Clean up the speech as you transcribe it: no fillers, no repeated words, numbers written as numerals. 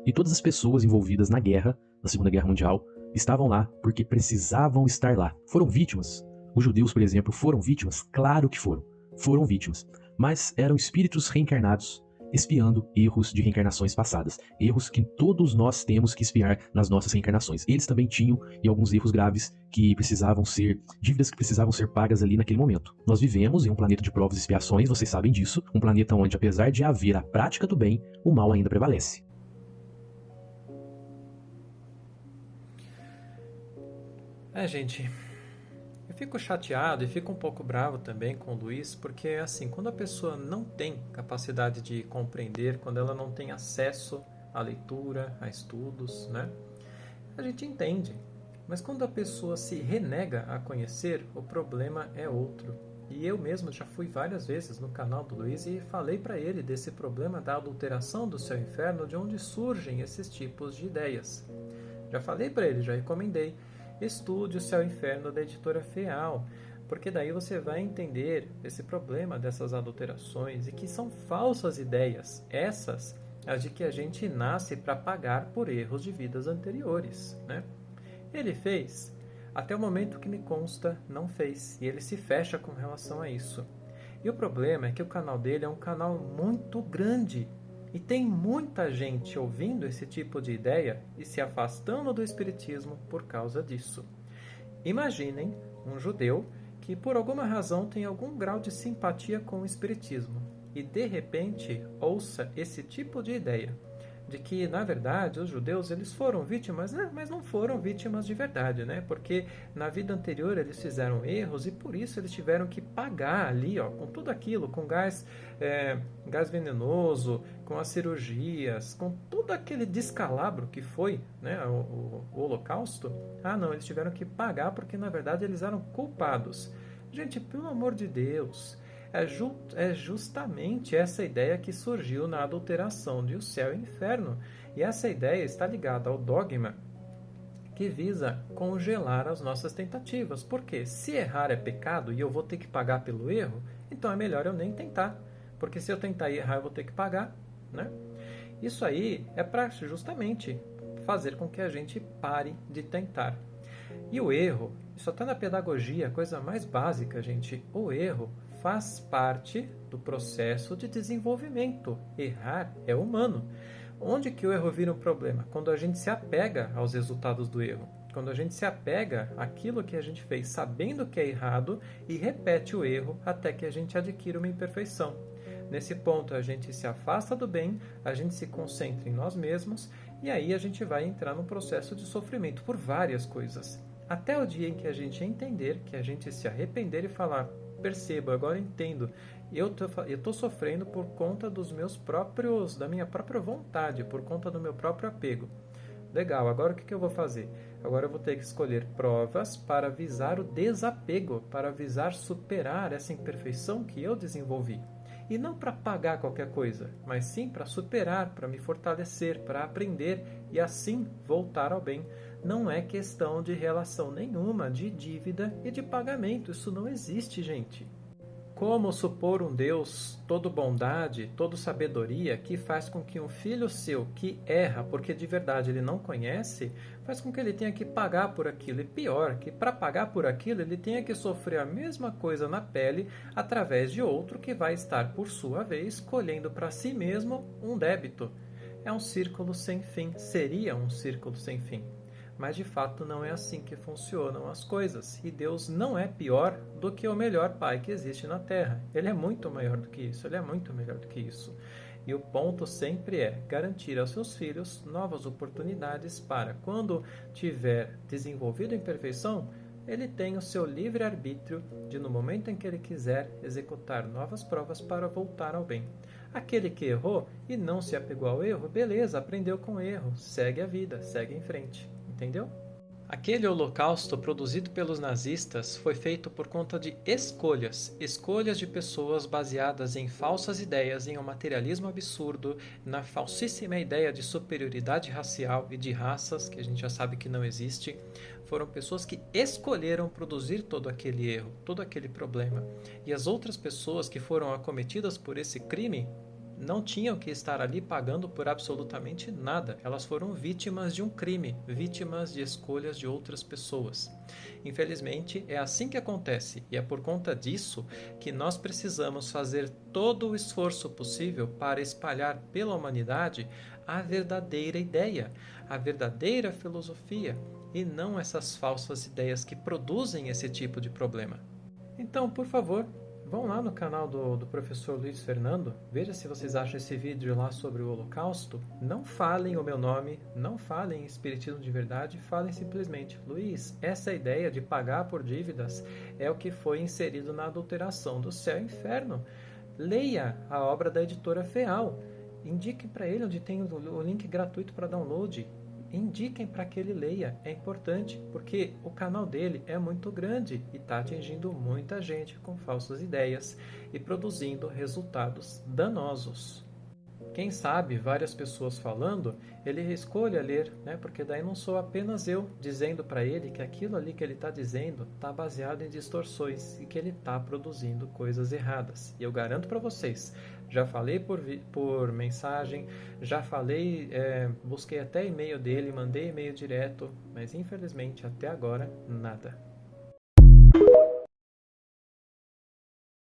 E todas as pessoas envolvidas na guerra, na Segunda Guerra Mundial, estavam lá porque precisavam estar lá. Foram vítimas. Os judeus, por exemplo, foram vítimas? Claro que foram. Foram vítimas. Mas eram espíritos reencarnados, espiando erros de reencarnações passadas. Erros que todos nós temos que espiar nas nossas reencarnações. Eles também tinham e alguns erros graves que precisavam ser, dívidas que precisavam ser pagas ali naquele momento. Nós vivemos em um planeta de provas e expiações, vocês sabem disso. Um planeta onde, apesar de haver a prática do bem, o mal ainda prevalece. Gente, eu fico chateado e fico um pouco bravo também com o Luiz, porque assim, quando a pessoa não tem capacidade de compreender, quando ela não tem acesso à leitura, a estudos, né? A gente entende. Mas quando a pessoa se renega a conhecer, o problema é outro. E eu mesmo já fui várias vezes no canal do Luiz e falei para ele desse problema da adulteração do céu e inferno, de onde surgem esses tipos de ideias. Já falei para ele, já recomendei. Estude o Céu e Inferno da editora Feal, porque daí você vai entender esse problema dessas adulterações e que são falsas ideias, essas as de que a gente nasce para pagar por erros de vidas anteriores, né? Ele fez, até o momento que me consta, não fez, e ele se fecha com relação a isso. E o problema é que o canal dele é um canal muito grande, e tem muita gente ouvindo esse tipo de ideia e se afastando do espiritismo por causa disso. Imaginem um judeu que por alguma razão tem algum grau de simpatia com o espiritismo e de repente ouça esse tipo de ideia, de que, na verdade, os judeus eles foram vítimas, mas não foram vítimas de verdade, né? Porque na vida anterior eles fizeram erros e por isso eles tiveram que pagar ali, ó, com tudo aquilo, com gás venenoso, com as cirurgias, com todo aquele descalabro que foi, né, o Holocausto. Ah, não, eles tiveram que pagar porque, na verdade, eles eram culpados. Gente, pelo amor de Deus... É justamente essa ideia que surgiu na adulteração de O Céu e o Inferno. E essa ideia está ligada ao dogma que visa congelar as nossas tentativas. Porque se errar é pecado e eu vou ter que pagar pelo erro, então é melhor eu nem tentar. Porque se eu tentar e errar, eu vou ter que pagar, né? Isso aí é para justamente fazer com que a gente pare de tentar. E o erro, isso até na pedagogia, a coisa mais básica, gente, o erro faz parte do processo de desenvolvimento. Errar é humano. Onde que o erro vira um problema? Quando a gente se apega aos resultados do erro. Quando a gente se apega àquilo que a gente fez sabendo que é errado e repete o erro até que a gente adquira uma imperfeição. Nesse ponto, a gente se afasta do bem, a gente se concentra em nós mesmos e aí a gente vai entrar num processo de sofrimento por várias coisas. Até o dia em que a gente entender, que a gente se arrepender e falar: percebo, agora entendo, eu tô sofrendo por conta da minha própria vontade, por conta do meu próprio apego. Legal, agora o que eu vou fazer? Agora eu vou ter que escolher provas para visar o desapego, para visar superar essa imperfeição que eu desenvolvi. E não para pagar qualquer coisa, mas sim para superar, para me fortalecer, para aprender e assim voltar ao bem. Não é questão de relação nenhuma de dívida e de pagamento. Isso não existe, gente. Como supor um Deus todo bondade, todo sabedoria, que faz com que um filho seu que erra porque de verdade ele não conhece, faz com que ele tenha que pagar por aquilo. E pior, que para pagar por aquilo ele tenha que sofrer a mesma coisa na pele através de outro que vai estar, por sua vez, colhendo para si mesmo um débito. É um círculo sem fim. Seria um círculo sem fim. Mas de fato não é assim que funcionam as coisas. E Deus não é pior do que o melhor pai que existe na Terra. Ele é muito maior do que isso, ele é muito melhor do que isso. E o ponto sempre é garantir aos seus filhos novas oportunidades para, quando tiver desenvolvido a imperfeição, ele tem o seu livre-arbítrio de, no momento em que ele quiser, executar novas provas para voltar ao bem. Aquele que errou e não se apegou ao erro, beleza, aprendeu com o erro, segue a vida, segue em frente. Entendeu? Aquele holocausto produzido pelos nazistas foi feito por conta de escolhas de pessoas baseadas em falsas ideias, em um materialismo absurdo, na falsíssima ideia de superioridade racial e de raças, que a gente já sabe que não existe. Foram pessoas que escolheram produzir todo aquele erro, todo aquele problema. E as outras pessoas que foram acometidas por esse crime não tinham que estar ali pagando por absolutamente nada. Elas foram vítimas de um crime, vítimas de escolhas de outras pessoas. Infelizmente, é assim que acontece, e é por conta disso que nós precisamos fazer todo o esforço possível para espalhar pela humanidade a verdadeira ideia, a verdadeira filosofia, e não essas falsas ideias que produzem esse tipo de problema. Então, por favor, vão lá no canal do professor Luiz Fernando, veja se vocês acham esse vídeo lá sobre o Holocausto. Não falem o meu nome, não falem Espiritismo de Verdade, falem simplesmente: Luiz, essa ideia de pagar por dívidas é o que foi inserido na adulteração do céu e inferno. Leia a obra da editora Feal. Indique para ele onde tem o link gratuito para download. Indiquem para que ele leia, é importante, porque o canal dele é muito grande e está atingindo muita gente com falsas ideias e produzindo resultados danosos. Quem sabe, várias pessoas falando, ele escolha ler, né? Porque daí não sou apenas eu dizendo para ele que aquilo ali que ele está dizendo está baseado em distorções e que ele está produzindo coisas erradas. E eu garanto para vocês, já falei por mensagem, já falei, busquei até e-mail dele, mandei e-mail direto, mas infelizmente até agora nada.